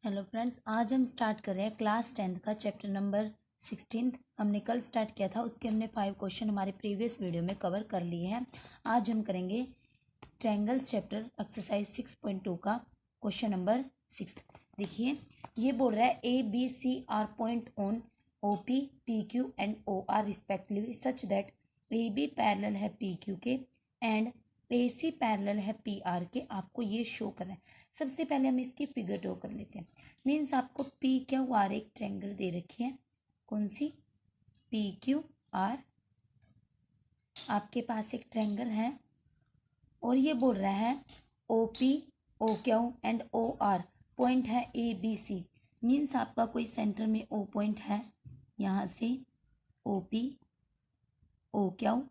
Hello friends, आज हम start कर रहे हैं क्लास 10th का चैप्टर नंबर 16। हमने कल स्टार्ट किया था, उसके हमने 5 क्वेश्चन हमारे प्रीवियस वीडियो में कवर कर लिए हैं। आज हम करेंगे ट्रायंगल्स चैप्टर एक्सरसाइज 6.2 का क्वेश्चन नंबर 6। देखिए, ये बोल रहा है ABCR point on OP, PQ and OR respectively such that AB parallel है PQ के एंड AC पैरेलल है PR के। आपको ये शो करना है। सबसे पहले हम इसकी फिगर ड्रॉ कर लेते हैं। मीन्स आपको PQR एक ट्रायंगल दे रखी है। कौन सी? PQR आपके पास एक ट्रायंगल है और ये बोल रहा है OP, OQ and OR point है ABC। मीन्स आपका कोई सेंटर में O पॉइंट है, यहाँ से OP, OQ,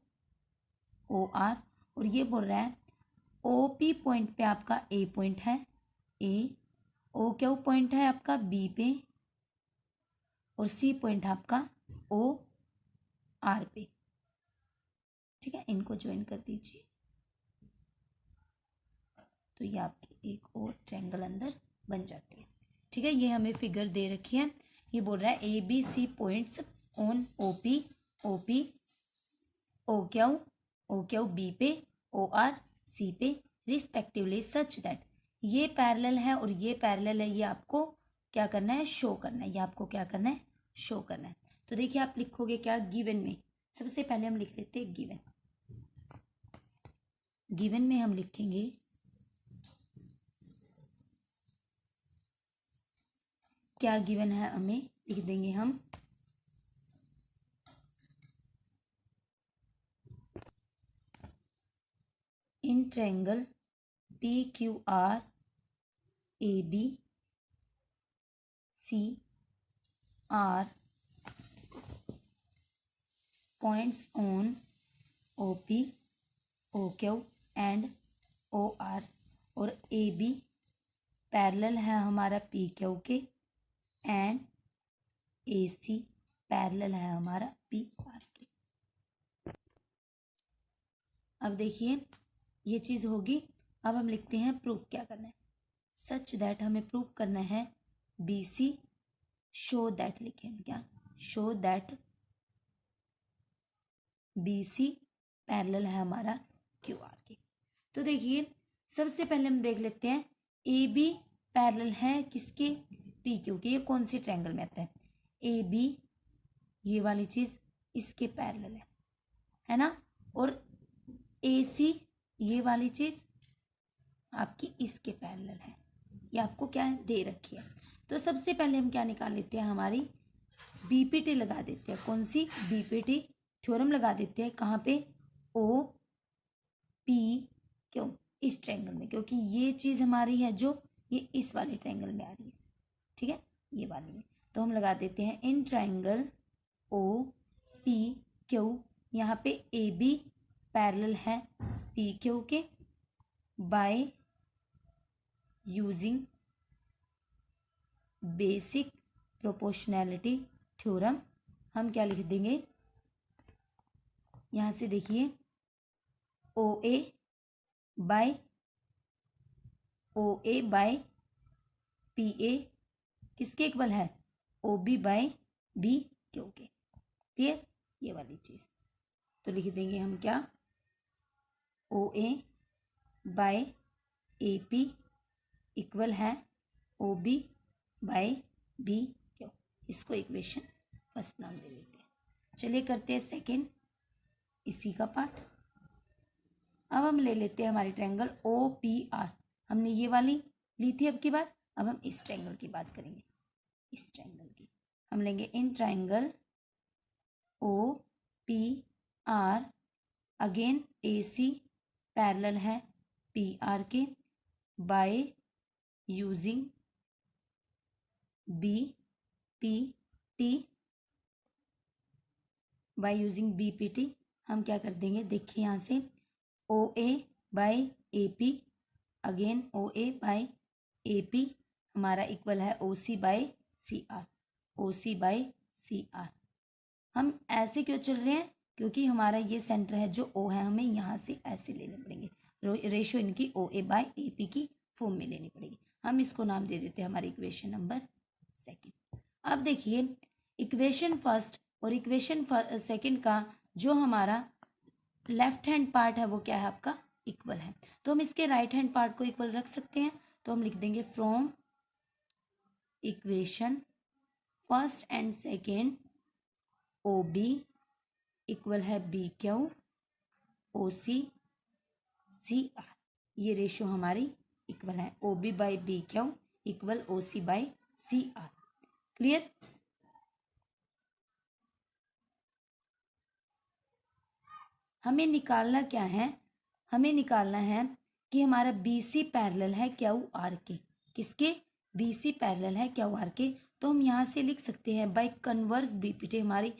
OR, और ये बोल रहा है OP पॉइंट पे आपका A पॉइंट है A, OQ पॉइंट है आपका B पे और C पॉइंट है आपका OR पे। ठीक है, इनको ज्वाइन कर दीजिए तो ये आपकी एक और ट्रायंगल अंदर बन जाती है। ठीक है, ये हमें फिगर दे रखी है। ये बोल रहा है ABC points on OP, OP, OQ, OQ B पे, OR C पे रिस्पेक्टिवली सच दैट ये पैरेलल है और ये पैरेलल है। ये आपको क्या करना है? शो करना है। ये आपको क्या करना है? शो करना है। तो देखिए, आप लिखोगे क्या गिवन में? सबसे पहले हम लिख लेते हैं गिवन। गिवन में हम लिखेंगे क्या गिवन है, हमें लिख देंगे हम in triangle PQR AB CR points on OP, OQ and OR और AB पैरेलल है हमारा PQ के एंड AC पैरेलल है हमारा PR के। अब देखिए, ये चीज होगी। अब हम लिखते हैं प्रूफ क्या करना है। सच दैट हमें प्रूफ करना है BC शो दैट, लिखे क्या? शो दैट BC पैरेलल है हमारा QR के। तो देखिए, सबसे पहले हम देख लेते हैं AB पैरेलल है किसके? PQ के। ये कौन सी ट्रायंगल में आता है? AB ये वाली चीज इसके पैरेलल है ना, और AC ये वाली चीज आपकी इसके पैरेलल है। ये आपको क्या है? दे रखी है। तो सबसे पहले हम क्या निकाल लेते हैं? हमारी BPT लगा देते हैं। कौन सी? BPT थ्योरम लगा देते हैं। कहाँ पे? OP क्यों? इस ट्रायंगल में, क्योंकि ये चीज हमारी है जो ये इस वाले ट्रायंगल में आ रही है। ठीक है, ये वाली में। तो हम लगा देते हैं इन ट्रायंगल OPQ। यहाँ पे AB पैरेलल है PQ के by using basic proportionality theorem. हम क्या लिख देंगे यहां से? देखिए, OA बाय PA किसके इक्वल है? OB बाय BQ के। क्लियर? ये वाली चीज तो लिख देंगे हम क्या? OA बाय AP इक्वल है OB बाय BQ। इसको इक्वेशन फर्स्ट नाम दे देते हैं। चलिए करते हैं सेकेंड इसी का पार्ट। अब हम ले लेते हैं हमारी ट्रायंगल OPR। हमने ये वाली ली थी अब की बार। अब हम इस ट्रायंगल की बात करेंगे। इस ट्रायंगल की हम लेंगे in triangle OPR। Again AC parallel है PR के बाय यूजिंग BPT। हम क्या कर देंगे? देखिए, यहाँ से OA by AP, again OA by AP हमारा इक्वल है OC by CR। OC by CR हम ऐसे क्यों चल रहे हैं? क्योंकि हमारा ये सेंटर है जो O है, हमें यहाँ से ऐसे लेने पड़ेंगे। रेशियो इनकी OA बाय AP की फॉर्म में लेनी पड़ेगी। हम इसको नाम दे देते हैं हमारी इक्वेशन नंबर सेकंड। अब देखिए इक्वेशन फर्स्ट और इक्वेशन सेकंड का जो हमारा लेफ्ट हैंड पार्ट है वो क्या है आपका इक्वल है, तो हम इसके राइट हैंड पार्ट को इक्वल रख सकते हैं। तो हम लिख देंगे from equation first and second O B equal है B Q O C C R, ये रेशियो हमारी इक्वल है। O B by B Q equal O C by C R. Clear? हमें निकालना क्या है, हमें निकालना है कि हमारा बी सी पैरेलल है क्यू आर के, किसके? बी सी पैरेलल है क्यू आर के। तो हम यहाँ से लिख सकते हैं बाय कन्वर्स बीपीटी, हमारी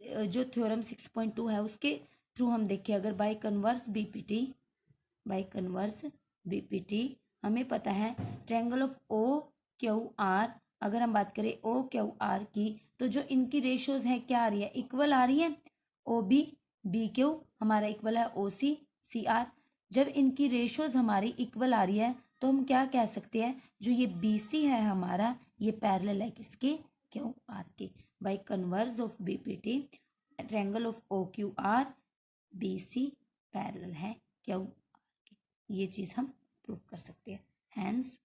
जो थ्योरम 6.2 है उसके थ्रू हम देखें अगर बाय कन्वर्स बीपीटी हमें पता है triangle of O Q R, अगर हम बात करें ओ क्यू आर की, तो जो इनकी रेशियोज हैं क्या आ रही है? इक्वल आ रही है। ओ बी बी क्यू हमारा इक्वल है ओ सी सी आर। जब इनकी रेशियोज हमारी इक्वल आ रही है तो हम क्या कह सकते हैं, जो ये बी सी है हमारा ये पैरेलल है किसके? क्यू आर के। By converse of BPT triangle of O Q R B C parallel है क्यू आर के, ये चीज हम प्रूव कर सकते हैं। हैंस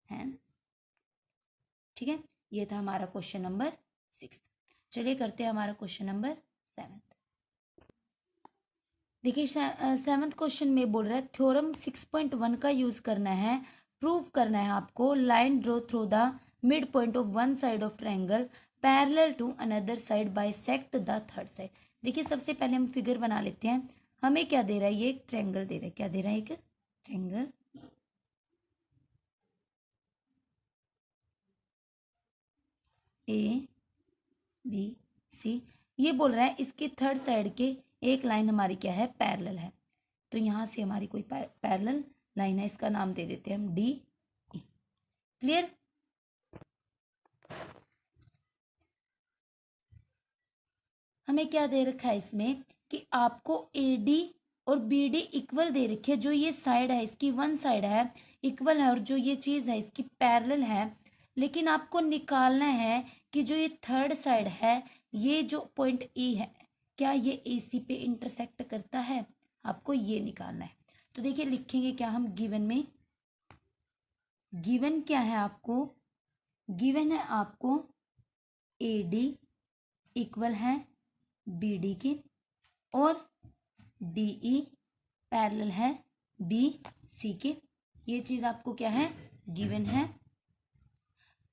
हैंस ठीक है, ये था हमारा क्वेश्चन नंबर 6। चलिए करते हैं हमारा क्वेश्चन नंबर 7। देखिए 7th क्वेश्चन में बोल रहा है थ्योरम 6.1 का यूज करना है, प्रूव करना है आपको line draw through the mid point of one side of triangle parallel to another side bisect the third side. देखिए सबसे पहले हम फिगर बना लेते हैं। हमें क्या दे रहा है? ये एक ट्रायंगल दे रहा है। क्या दे रहा है? एक ट्रायंगल ए बी सी। ये बोल रहा है इसके थर्ड साइड के एक लाइन हमारी क्या है? पैरेलल है। तो यहां से हमारी कोई पैरेलल लाइन है, इसका नाम दे देते हैं हम डी ई। क्लियर? हमें क्या दे रखा है इसमें कि आपको ए डी और बी डी इक्वल दे रखी है। जो ये साइड है इसकी वन साइड है इक्वल है और जो ये चीज है इसकी पैरेलल है, लेकिन आपको निकालना है कि जो ये थर्ड साइड है ये जो पॉइंट ई है क्या ये ए सी पे इंटरसेक्ट करता है, आपको ये निकालना है। तो देखिए लिखेंगे क्या हम गिवन में, गिवन क्या है आपको? गिवन है आपको ए डी इक्वल है बी डी के और डी ई पैरेलल है बी सी के। ये चीज आपको क्या है? गिवन है।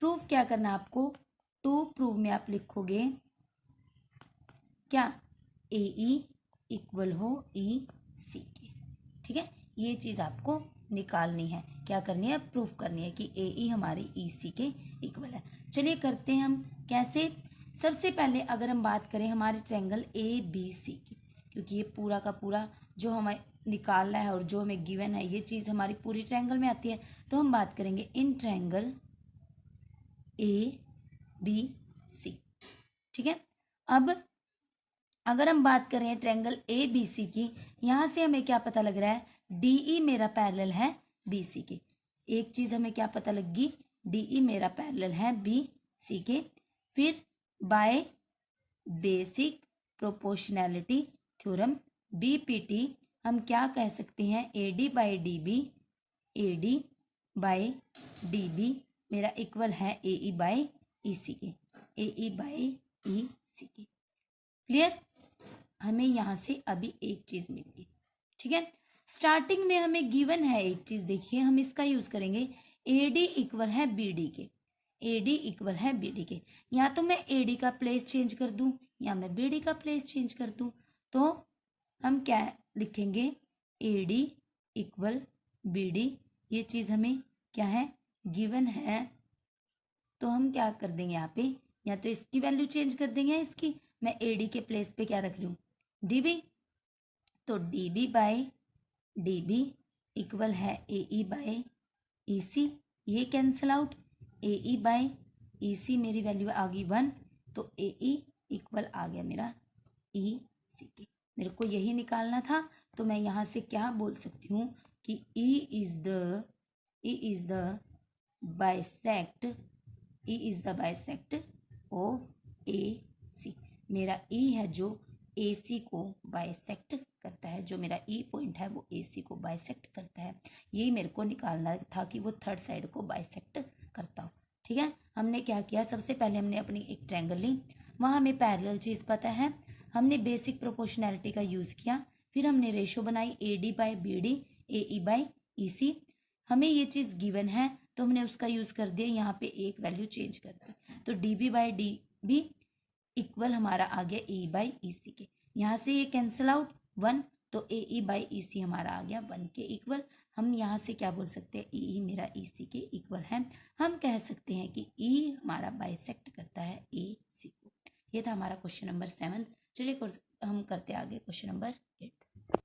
प्रूफ क्या करना है आपको? टू प्रूव में आप लिखोगे क्या? ए ई इक्वल हो ई सी के। ठीक है, ये चीज आपको निकालनी है। क्या करनी है? प्रूफ करनी है कि ए ई हमारी ई सी के इक्वल है। चलिए करते हैं हम। कैसे? सबसे पहले अगर हम बात करें हमारे ट्रायंगल ए बी सी की, क्योंकि ये पूरा का पूरा जो हमें निकालना है और जो हमें गिवन है ये चीज हमारी पूरी ट्रायंगल में आती है, तो हम बात करेंगे इन ट्रायंगल ए बी सी। ठीक है, अब अगर हम बात करें ट्रायंगल ए बी सी की, यहां से हमें क्या पता लग रहा है? डी ई मेरा पैरेलल है बी सी के। एक चीज हमें क्या पता लगी? डी ई मेरा पैरेलल है बी सी के। फिर by basic proportionality theorem BPT हम क्या कह सकते हैं? A D by D B, A D by D B मेरा इक्वल है ए ई बाई ई सी के, ए ई बाई ई सी के। क्लियर? हमें यहां से अभी एक चीज मिली। ठीक है, स्टार्टिंग में हमें गिवन है एक चीज, देखिए हम इसका यूज करेंगे। ए डी इक्वल है बी डी के, ए डी इक्वल है बी डी के। या तो मैं ए डी का प्लेस चेंज कर दूं या मैं बी डी का प्लेस चेंज कर दूं। तो हम क्या लिखेंगे? A D equal B D, ये चीज हमें क्या है? गिवन है। तो हम क्या कर देंगे यहाँ पे? या तो इसकी वैल्यू चेंज कर देंगे, इसकी मैं ए डी के प्लेस पे क्या रख रही हूँ? D B. तो D B by D B equal है A E by E C, ये cancel out. A E by E C मेरी वैल्यू आ गई 1, तो ए ई इक्वल आ गया मेरा ई सी के। मेरे को यही निकालना था, तो मैं यहाँ से क्या बोल सकती हूँ कि E is the E is the bisect of AC। मेरा E है जो AC को बाइसेक्ट करता है, जो मेरा E पॉइंट है वो AC को बाइसेक्ट करता है। यही मेरे को निकालना था कि वो थर्ड साइड को बाइसेक्ट करता हो। ठीक है, हमने क्या किया, सबसे पहले हमने अपनी एक ट्रायंगल ली, वहाँ हमें पैरेलल चीज़ पता है, हमने बेसिक प्रोपोर्शनैलिटी का यूज़ किया, फिर हमने रेशो बनाई AD by BD, AE by EC। हमें ये चीज़ गिवन है तो हमने उसका यूज़ कर दिया, यहाँ पे एक वैल्यू चेंज कर दी, तो DB बाई DB इक्वल हमारा आ गया E बाई EC के। यहाँ से ये कैंसिल आउट 1, तो AE बाई EC हमारा आ गया 1 के इक्वल। हम यहाँ से क्या बोल सकते हैं, EE मेरा EC के इक्वल है। हम कह सकते हैं कि E हमारा बाइसेक्ट करता है AC को। ये था हमारा क्वेश्चन नंबर 7। चलिए हम करते आगे क्वेश्चन नंबर 8।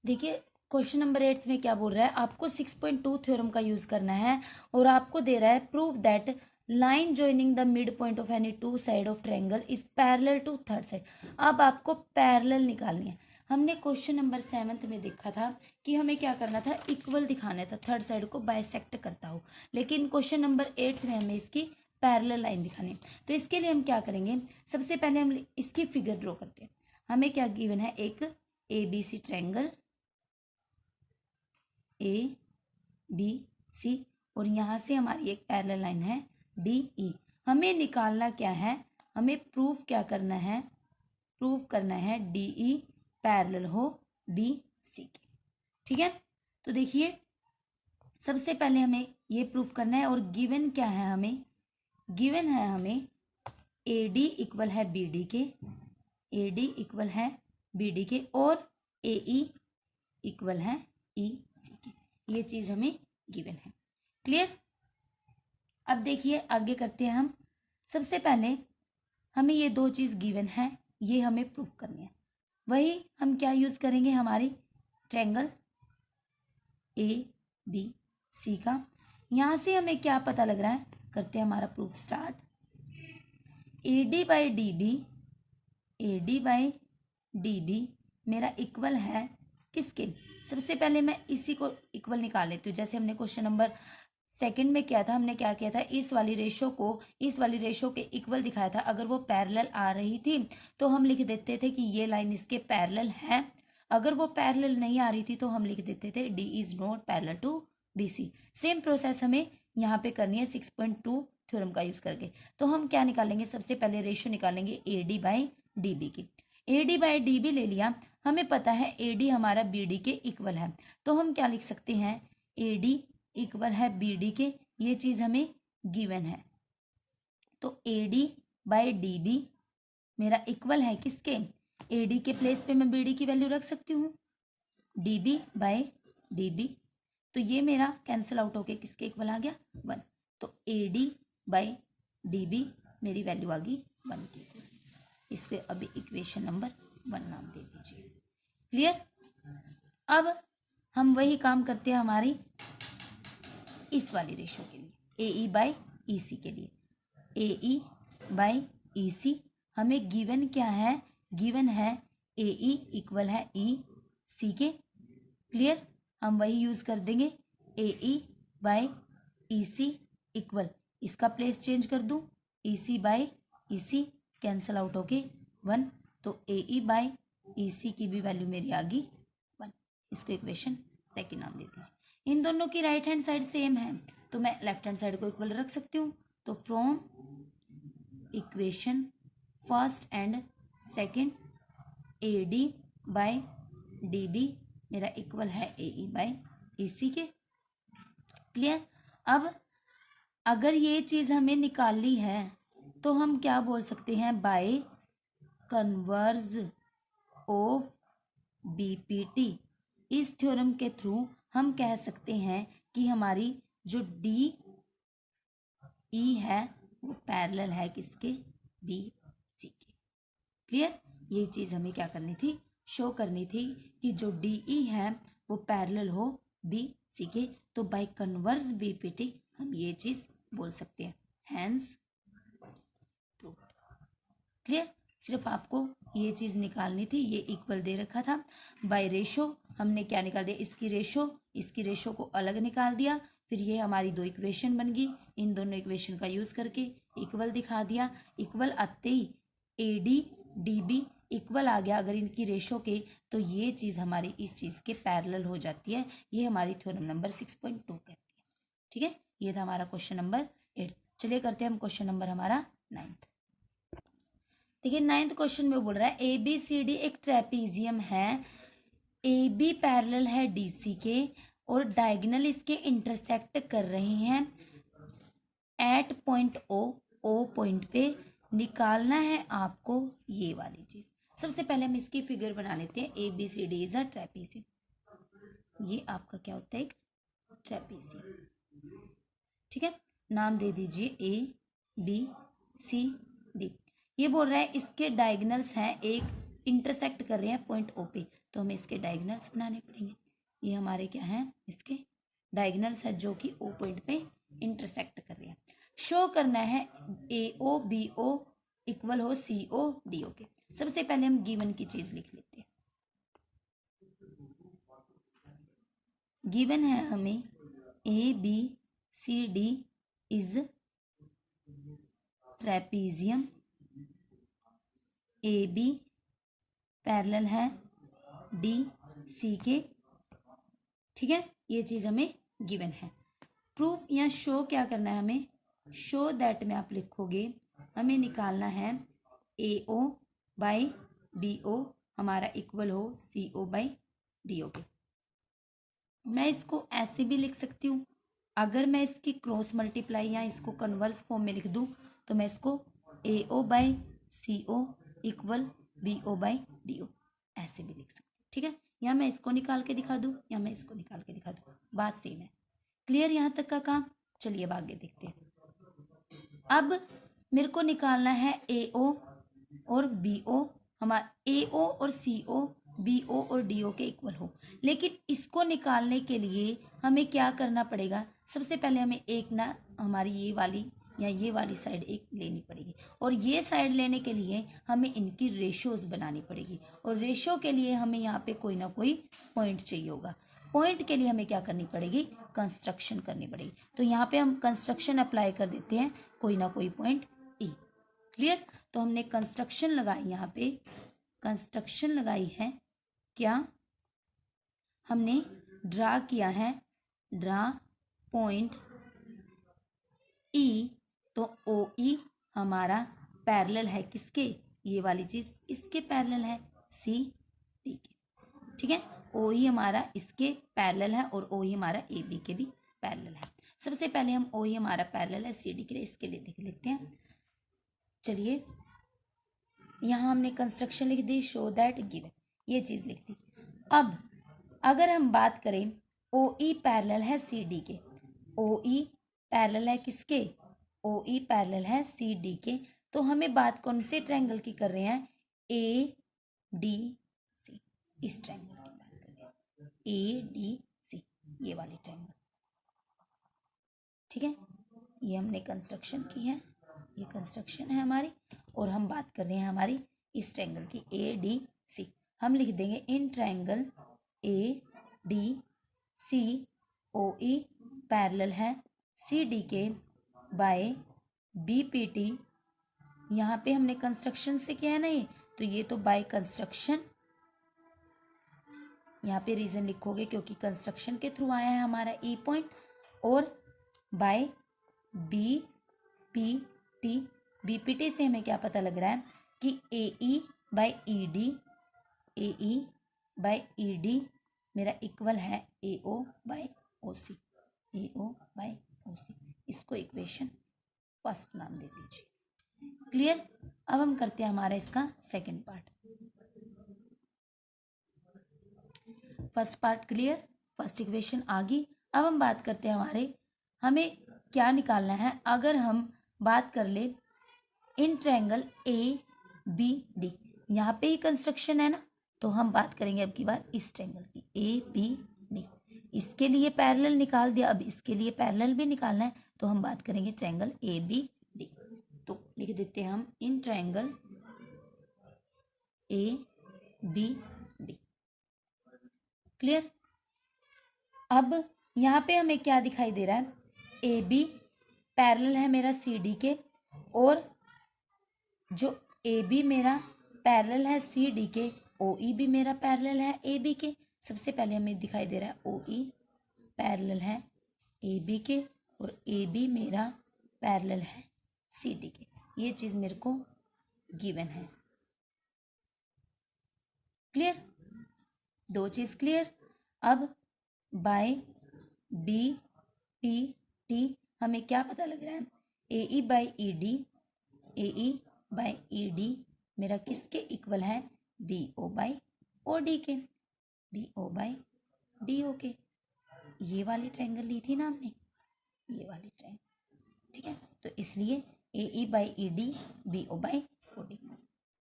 देखिए क्वेश्चन नंबर 8 में क्या बोल रहा है, आपको 6.2 थ्योरम का यूज करना है और आपको दे रहा है prove that line joining the mid point of any two side of triangle is parallel to third side. अब आपको पैरेलल निकालनी है। हमने क्वेश्चन नंबर 7 में देखा था कि हमें क्या करना था, इक्वल दिखाना था, थर्ड साइड को बाइसेक्ट करता हो, लेकिन क्वेश्चन नंबर 8 में हमें इसकी पैरेलल लाइन दिखानी है। तो इसके लिए हम क्या करेंगे, सबसे पहले हम इसकी फिगर ड्रॉ करते हैं। हमें क्या गिवन है, एक ABC ट्रायंगल ABC और यहाँ से हमारी एक पैरेलल लाइन है DE। हमें निकालना क्या है, हमें प्रूफ क्या करना है, प्रूफ करना है DE पैरेलल हो BC के। ठीक है, तो देखिए सबसे पहले हमें ये प्रूफ करना है और गिवन क्या है, हमें गिवन है हमें AD इक्वल है BD के, AD इक्वल है BD के और AE इक्वल है EC के। ये चीज हमें गिवन है। क्लियर। अब देखिए आगे करते हैं हम। सबसे पहले हमें ये दो चीज गिवन है, ये हमें प्रूफ करनी है। वही हम क्या यूज करेंगे, हमारी ट्रायंगल ABC का। यहां से हमें क्या पता लग रहा है, करते हैं हमारा proof start. AD by DB मेरा इक्वल है किसके, सबसे पहले मैं इसी को इक्वल निकाल लेती हूँ। जैसे हमने क्वेश्चन नंबर 2 में किया था, हमने क्या किया था, इस वाली रेशो को इस वाली रेशो के इक्वल दिखाया था। अगर वो पैरेलल आ रही थी तो हम लिख देते थे कि ये लाइन इसके पैरेलल है। अगर वो पैरेलल नहीं आ रही थी तो हम लिख देते थे D is not parallel to BC। Same process हमें यहाँ पे करनी है 6.2 थ्योरम का यूज करके। तो हम क्या निकालेंगे, सबसे पहले रेशो निकालेंगे AD बाई DB की। AD बाई DB ले लिया, हमें पता है AD हमारा BD के इक्वल है, तो हम क्या लिख सकते हैं, AD इक्वल है BD के। ये चीज हमें गिवन है, तो AD बाई DB मेरा इक्वल है किसके, AD के प्लेस पे मैं BD की वैल्यू रख सकती हूँ, DB बाई DB। तो ये मेरा कैंसिल आउट होके किसके इक्वल आ गया, 1। तो AD बाई DB मेरी वैल्यू आ गई 1 की। इसको अभी इक्वेशन नंबर 1 नाम दे दीजिए। क्लियर। अब हम वही काम करते हैं हमारी इस वाली रेशो के लिए, AE बाई EC के लिए। AE बाई EC हमें गिवन क्या है, गिवन है AE इक्वल है EC के। क्लियर, हम वही यूज कर देंगे, AE बाई EC इक्वल, इसका प्लेस चेंज कर दूं, EC by EC cancel out होके 1। तो AE बाई EC की भी वैल्यू मेरी आ गई 1। इसको इक्वेशन 2 नाम दे दीजिए। इन दोनों की राइट हैंड साइड सेम है तो मैं लेफ्ट हैंड साइड को इक्वल रख सकती हूँ। तो from equation 1 and 2 AD by DB मेरा इक्वल है AE बाई EC के। क्लियर। अब अगर ये चीज हमें निकालनी है तो हम क्या बोल सकते हैं, बाय कन्वर्ज ऑफ BPT। इस थ्योरम के थ्रू हम कह सकते हैं कि हमारी जो DE है वो पैरेलल है किसके, BC के। क्लियर। ये चीज हमें क्या करनी थी, शो करनी थी कि जो DE है वो पैरेलल हो BC के। तो बाय कन्वर्स BPT हम ये चीज बोल सकते हैं, हैंस प्रूव्ड। क्लियर। सिर्फ आपको ये चीज निकालनी थी, ये इक्वल दे रखा था। बाय रेशो हमने क्या निकाल दिया, इसकी रेशो को अलग निकाल दिया, फिर ये हमारी दो इक्वेशन बन गई, इन दोनों इक्वेशन का यूज करके इक्वल दिखा दिया। इक्वल आते ही AD DB इक्वल आ गया अगर इनकी रेशो के, तो ये चीज हमारी इस चीज के पैरेलल हो जाती है। ये हमारी थ्योरम नंबर 6.2 कहती है। ठीक है, ये था हमारा क्वेश्चन नंबर 8। चलिए करते हैं हम क्वेश्चन नंबर हमारा 9। देखिए 9th क्वेश्चन में बोल रहा है ABCD एक ट्रेपीजियम है, AB पैरेलल है DC के और डायगोनल इसके इंटरसेक्ट कर रहे हैं एट पॉइंट O पॉइंट पे। निकालना है आपको ये वाली चीज। सबसे पहले हम इसकी फिगर बना लेते हैं। ABCD is a trapezium. ये आपका क्या होता है, एक ट्रेपीजियम। ठीक है, नाम दे दीजिए ABCD। ये बोल रहा है इसके डायगोनल्स हैं, एक इंटरसेक्ट कर रहे हैं पॉइंट O पे, तो हमें इसके डायगोनल्स बनाने पड़ेंगे। ये हमारे क्या हैं, इसके डायगोनल्स है जो कि O पॉइंट पे इंटरसेक्ट कर रहे हैं। शो करना है AO BO इक्वल हो CO DO के। सबसे पहले हम गिवन की चीज लिख लेते हैं। गिवन है हमें ABCD is trapezium, AB parallel है DC के। ठीक है, ये चीज हमें गिवन है। प्रूफ या शो क्या करना है हमें, शो दैट में आप लिखोगे हमें निकालना है AO बाई BO हमारा इक्वल हो CO बाई DO के। मैं इसको ऐसे भी लिख सकती हूँ, अगर मैं इसकी क्रॉस मल्टीप्लाई या इसको कन्वर्स फॉर्म में लिख दूँ तो मैं इसको AO by CO equal BO by DO ऐसे भी लिख सकती हूँ। ठीक है, या मैं इसको निकाल के दिखा दूँ या मैं इसको निकाल के दिखा दूँ, बात सेम है। क्लियर यहाँ तक का काम। चलिए अब आगे देखते हैं। अब मेरे को निकालना है AO और BO, हमारा AO और CO BO और DO के इक्वल हो। लेकिन इसको निकालने के लिए हमें क्या करना पड़ेगा, सबसे पहले हमें एक ना हमारी ये वाली या ये वाली साइड एक लेनी पड़ेगी, और ये साइड लेने के लिए हमें इनकी रेशोज बनानी पड़ेगी, और रेशो के लिए हमें यहाँ पे कोई ना कोई पॉइंट चाहिए होगा। पॉइंट के लिए हमें क्या करनी पड़ेगी, कंस्ट्रक्शन करनी पड़ेगी। तो यहाँ पे हम कंस्ट्रक्शन अप्लाई कर देते हैं, कोई ना कोई पॉइंट E। क्लियर, तो हमने कंस्ट्रक्शन लगाई, यहाँ पे कंस्ट्रक्शन लगाई है। क्या हमने ड्रा किया है, ड्रा पॉइंट E, तो OE हमारा पैरेलल है किसके, ये वाली चीज इसके पैरेलल है CD के। ठीक है, OE हमारा इसके पैरेलल है और OE हमारा AB के भी पैरेलल है। सबसे पहले हम OE हमारा पैरेलल है CD के लिए, इसके लिए देख लेते हैं। चलिए यहाँ हमने कंस्ट्रक्शन लिख दी, शो दैट गिवन, ये चीज लिख दी। अब अगर हम बात करें OE पैरेलल है CD के, OE पैरेलल है किसके, OE पैरेलल है CD के, तो हमें बात कौन से ट्रायंगल की कर रहे हैं, ADC, इस ट्रायंगल की बात कर रहे हैं, ADC ये वाली ट्रायंगल। ठीक है, ये हमने कंस्ट्रक्शन की है, ये कंस्ट्रक्शन है हमारी, और हम बात कर रहे हैं हमारी इस ट्रायंगल की ADC। हम लिख देंगे in triangle ADC OE parallel है CD के बाय BPT। यहाँ पे हमने कंस्ट्रक्शन से किया है ना ये, तो ये तो बाय कंस्ट्रक्शन, यहाँ पे रीजन लिखोगे क्योंकि कंस्ट्रक्शन के थ्रू आया है हमारा E पॉइंट, और बाय BPT से हमें क्या पता लग रहा है कि AE बाय ED मेरा इक्वल है AO by OC, AO by OC। इसको इक्वेशन फर्स्ट नाम दे दीजिए। क्लियर, अब हम करते हैं हमारा इसका second part. First part clear, first equation आ गई। अब हम बात करते हैं हमें क्या निकालना है। अगर हम बात कर ले इन ट्रायंगल ABD, यहाँ पे ही कंस्ट्रक्शन है ना, तो हम बात करेंगे अब की बार इस ट्रायंगल की ABD। इसके लिए पैरेलल निकाल दिया, अब इसके लिए पैरेलल भी निकालना है, तो हम बात करेंगे ट्रायंगल ABD। तो लिख देते हैं हम इन ट्रायंगल ABD। क्लियर, अब यहाँ पे हमें क्या दिखाई दे रहा है, ए बी पैरेलल है मेरा सी डी के, और जो ए बी मेरा पैरेलल है सी डी के, ओ ई भी मेरा पैरेलल है ए बी के। सबसे पहले हमें दिखाई दे रहा है ओ ई पैरेलल है ए बी के, और ए बी मेरा पैरेलल है सी डी के। ये चीज़ मेरे को गिवन है। क्लियर, दो चीज़ क्लियर। अब बाय बी पी टी हमें क्या पता लग रहा है, A E by E D, A E by E D मेरा किसके इक्वल है, B O by O D के, B O by D O के। ये वाली ट्रायंगल ली थी ना हमने, ये वाली ट्रायंगल, ठीक है। तो इसलिए A E by E D B O by O D,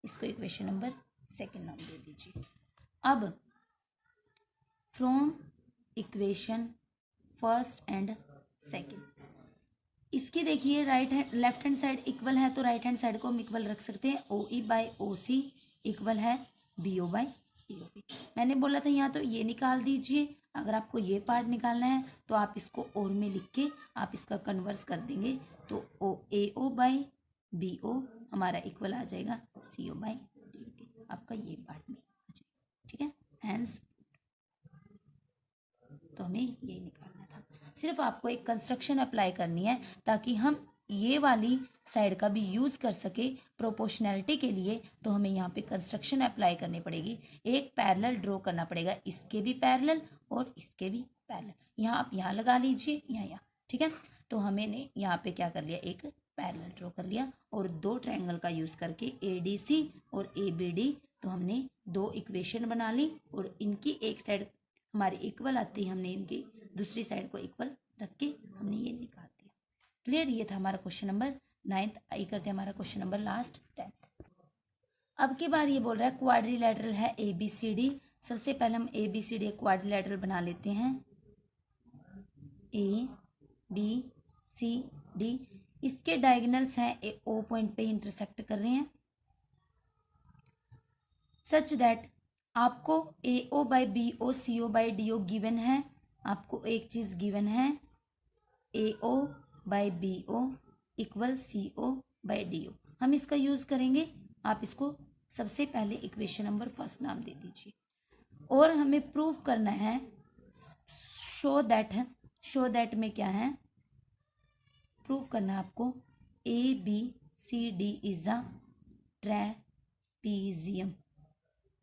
इसको इक्वेशन नंबर सेकंड नाम दे दीजिए। अब from equation first and second, इसकी देखिए right hand left hand side equal है, तो राइट हैंड साइड को हम इक्वल रख सकते हैं। O E by O C equal है B O by D O B. मैंने बोला था यहाँ तो ये निकाल दीजिए, अगर आपको ये पार्ट निकालना है तो आप इसको और में लिख के आप इसका कन्वर्स कर देंगे, तो ओ ए ओ बाई बी ओ हमारा इक्वल आ जाएगा सी ओ बाई डी ओ के। आपका ये पार्ट में आ जाएगा, ठीक है। हैंस तो हमें ये निकालना था। सिर्फ आपको एक कंस्ट्रक्शन अप्लाई करनी है ताकि हम ये वाली साइड का भी यूज़ कर सके प्रोपोर्शनैलिटी के लिए। तो हमें यहाँ पे कंस्ट्रक्शन अप्लाई करनी पड़ेगी, एक पैरेलल ड्रॉ करना पड़ेगा, इसके भी पैरेलल और इसके भी पैरेलल। यहाँ आप यहाँ लगा लीजिए, यहाँ, ठीक है। तो हमने यहाँ पे क्या कर लिया, एक पैरेलल ड्रॉ कर लिया, और दो ट्रायंगल का यूज़ करके ए डी सी और ए बी डी, तो हमने दो इक्वेशन बना ली, और इनकी एक साइड हमारी इक्वल आती है, हमने इनकी दूसरी साइड को इक्वल रख के हमने ये निकाल दिया। क्लियर, ये था हमारा क्वेश्चन नंबर 9। आई करते हैं हमारा क्वेश्चन नंबर लास्ट 10। अब की बार ये बोल रहा है क्वाड्रिलैटरल है ए बी सी डी। सबसे पहले हम A B C D quadrilateral बना लेते हैं, ए बी सी डी। इसके डायगोनल्स हैं ए ओ पॉइंट पे इंटरसेक्ट कर रहे हैं, सच दैट आपको A O by B O C O by D O given है। आपको एक चीज़ गिवन है, A O by B O equal C O by D O. हम इसका यूज़ करेंगे, आप इसको सबसे पहले इक्वेशन नंबर फर्स्ट नाम दे दीजिए। और हमें प्रूव करना है, शो दैट में क्या है, प्रूव करना है आपको A B C D is a trapezium.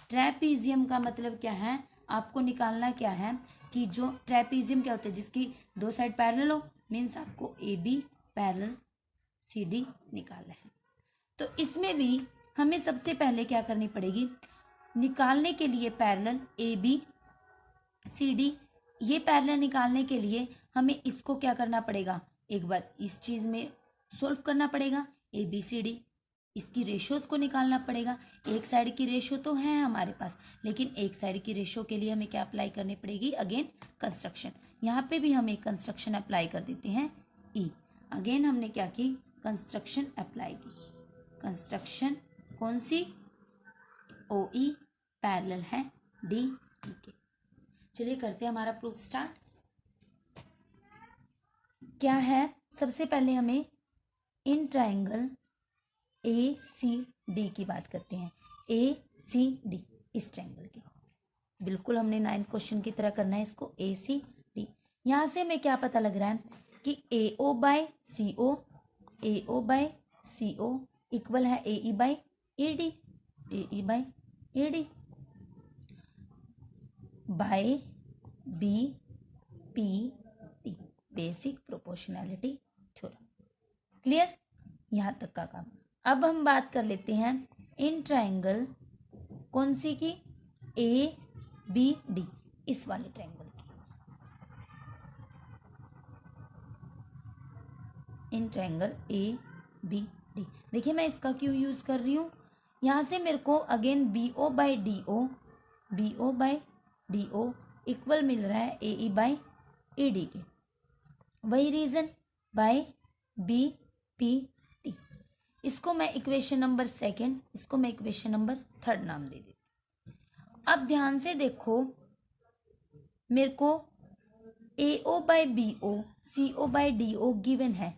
Trapezium का मतलब क्या है, आपको निकालना क्या है कि जो ट्रैपीजियम क्या होता है, जिसकी दो साइड पैरेलल हो, मीन्स आपको A B parallel C D निकालना है। तो इसमें भी हमें सबसे पहले क्या करनी पड़ेगी, निकालने के लिए parallel A B C D, ये पैरेलल निकालने के लिए हमें इसको क्या करना पड़ेगा, एक बार इस चीज़ में सोल्व करना पड़ेगा, ए बी सी डी, इसकी रेशोज को निकालना पड़ेगा। एक साइड की रेशो तो है हमारे पास, लेकिन एक साइड की रेशो के लिए हमें क्या अप्लाई करनी पड़ेगी, अगेन कंस्ट्रक्शन। यहाँ पे भी हम एक कंस्ट्रक्शन अप्लाई कर देते हैं, ई। अगेन हमने क्या की, कंस्ट्रक्शन अप्लाई की। कंस्ट्रक्शन कौन सी, ओ ई पैरेलल है डी ई के। चलिए करते हैं हमारा प्रूफ स्टार्ट। क्या है, सबसे पहले हमें in triangle A C D की बात करते हैं। ए सी डी, इस ट्रायंगल की, बिल्कुल हमने 9th क्वेश्चन की तरह करना है इसको, ए सी डी। यहाँ से हमें क्या पता लग रहा है कि A O by C O, A O by C O equal है A E by A D, A E by A D by B P T, basic proportionality theorem. Clear, यहाँ तक का काम। अब हम बात कर लेते हैं इन ट्रायंगल कौन सी की, ए बी डी, इस वाले ट्रायंगल की। In triangle A B D, देखिए मैं इसका क्यों यूज कर रही हूँ, यहाँ से मेरे को again B O by D O, B O by D O equal मिल रहा है A E by A D के। वही reason by B P T, इसको मैं इक्वेशन नंबर सेकंड, इसको मैं इक्वेशन नंबर थर्ड नाम दे देती। अब ध्यान से देखो, मेरे को AO by BO CO by DO given है,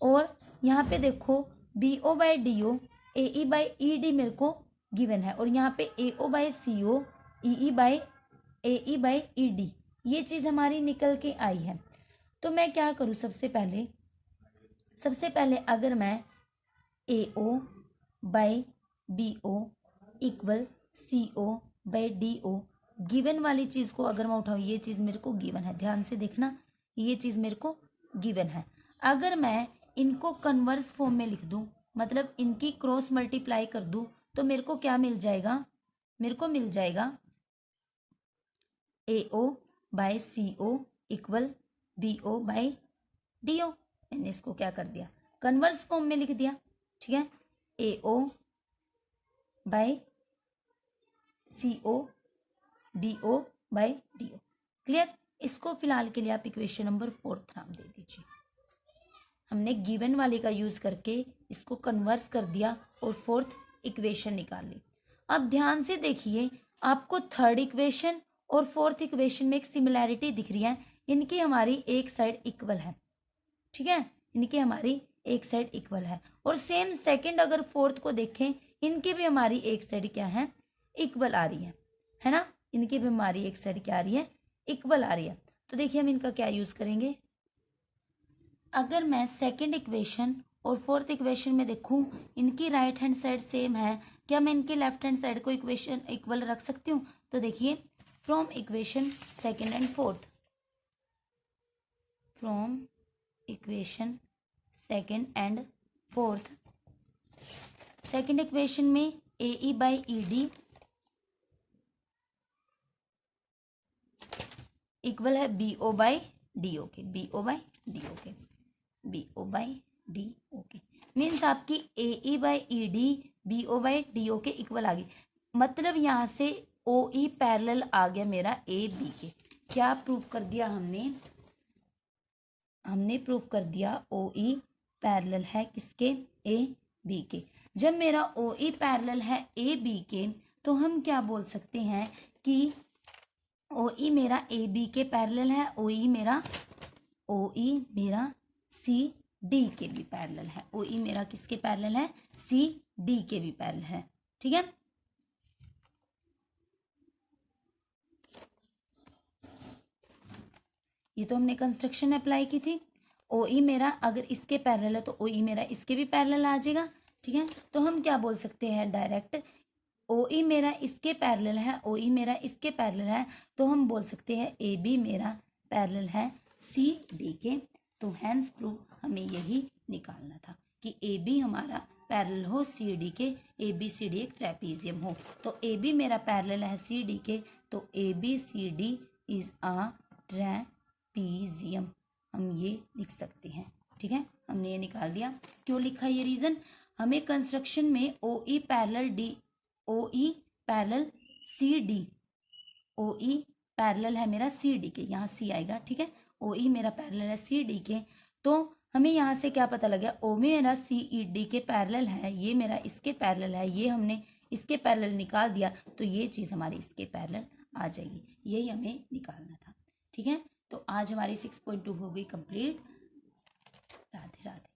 और यहाँ पे देखो BO by DO AE by ED मेरे को गिवन है, और यहाँ पे AO by CO EE by AE by ED ये चीज़ हमारी निकल के आई है। तो मैं क्या करूँ, सबसे पहले अगर मैं AO by BO equal CO by DO given वाली चीज़ को अगर मैं उठाऊँ, ये चीज़ मेरे को गिवन है, ध्यान से देखना, ये चीज़ मेरे को गिवन है। अगर मैं इनको कन्वर्स फॉर्म में लिख दूँ, मतलब इनकी क्रॉस मल्टीप्लाई कर दूँ, तो मेरे को क्या मिल जाएगा, मेरे को मिल जाएगा AO by CO equal BO by DO। मैंने इसको क्या कर दिया, कन्वर्स फॉर्म में लिख दिया, ठीक है। AO by CO BO by DO, clear. इसको फिलहाल के लिए आप इक्वेशन नंबर 4 नाम दे दीजिए। हमने गिवन वाले का यूज करके इसको कन्वर्स कर दिया और 4th इक्वेशन निकाल ली। अब ध्यान से देखिए, आपको 3rd इक्वेशन और 4th इक्वेशन में एक सिमिलैरिटी दिख रही है, इनकी हमारी एक साइड इक्वल है, ठीक है, इनकी हमारी एक साइड इक्वल है। और सेम 2nd अगर 4th को देखें, इनकी भी हमारी एक साइड क्या है, इक्वल आ रही है ना, इनकी भी हमारी एक साइड क्या आ रही है, इक्वल आ रही है। तो देखिए हम इनका क्या यूज करेंगे, अगर मैं 2nd इक्वेशन और 4th इक्वेशन में देखूं, इनकी राइट हैंड साइड सेम है, क्या मैं इनकी लेफ्ट हैंड साइड को इक्वेशन इक्वल रख सकती हूँ। तो देखिए from equation 2nd and 4th, from equation 2nd and 4th, 2nd equation में AE बाय ED इक्वल है BO बाय DO के, BO बाय DO के, BO बाय DO के, मीन्स आपकी AE by ED BO by DO के equal आ गई। मतलब यहाँ से OE पैरेलल आ गया मेरा AB के। क्या प्रूफ कर दिया हमने प्रूफ कर दिया OE पैरेलल है किसके, AB के। जब मेरा OE पैरेलल है AB के, तो हम क्या बोल सकते हैं कि OE मेरा AB के पैरेलल है, OE मेरा CD के भी पैरेलल है, OE मेरा किसके पैरेलल है, CD के भी पैरेलल है, ठीक है। ये तो हमने कंस्ट्रक्शन अप्लाई की थी। OE मेरा अगर इसके पैरेलल है तो OE मेरा इसके भी पैरेलल आ जाएगा, ठीक है। तो हम क्या बोल सकते हैं डायरेक्ट, OE मेरा इसके पैरेलल है, OE मेरा इसके पैरेलल है, तो हम बोल सकते हैं AB मेरा पैरेलल है CD के। तो हैंस प्रूफ हमें यही निकालना था कि AB हमारा पैरेलल हो CD के, ABCD एक ट्रेपीजियम हो। तो AB मेरा पैरेलल है CD के, तो ABCD इज अ ट्रेपीजियम, हम ये लिख सकते हैं, ठीक है। हमने ये निकाल दिया। क्यों लिखा ये रीजन, हमें कंस्ट्रक्शन में OE parallel CD, OE parallel है मेरा CD के, यहाँ C आएगा, ठीक है। OE मेरा पैरेलल है CD के, तो हमें यहाँ से क्या पता लग गया, O मेरा CED के पैरेलल है, ये मेरा इसके पैरेलल है, ये हमने इसके पैरेलल निकाल दिया, तो ये चीज़ हमारी इसके पैरेलल आ जाएगी, यही हमें निकालना था, ठीक है। तो आज हमारी 6.2 हो गई कंप्लीट। राधे राधे।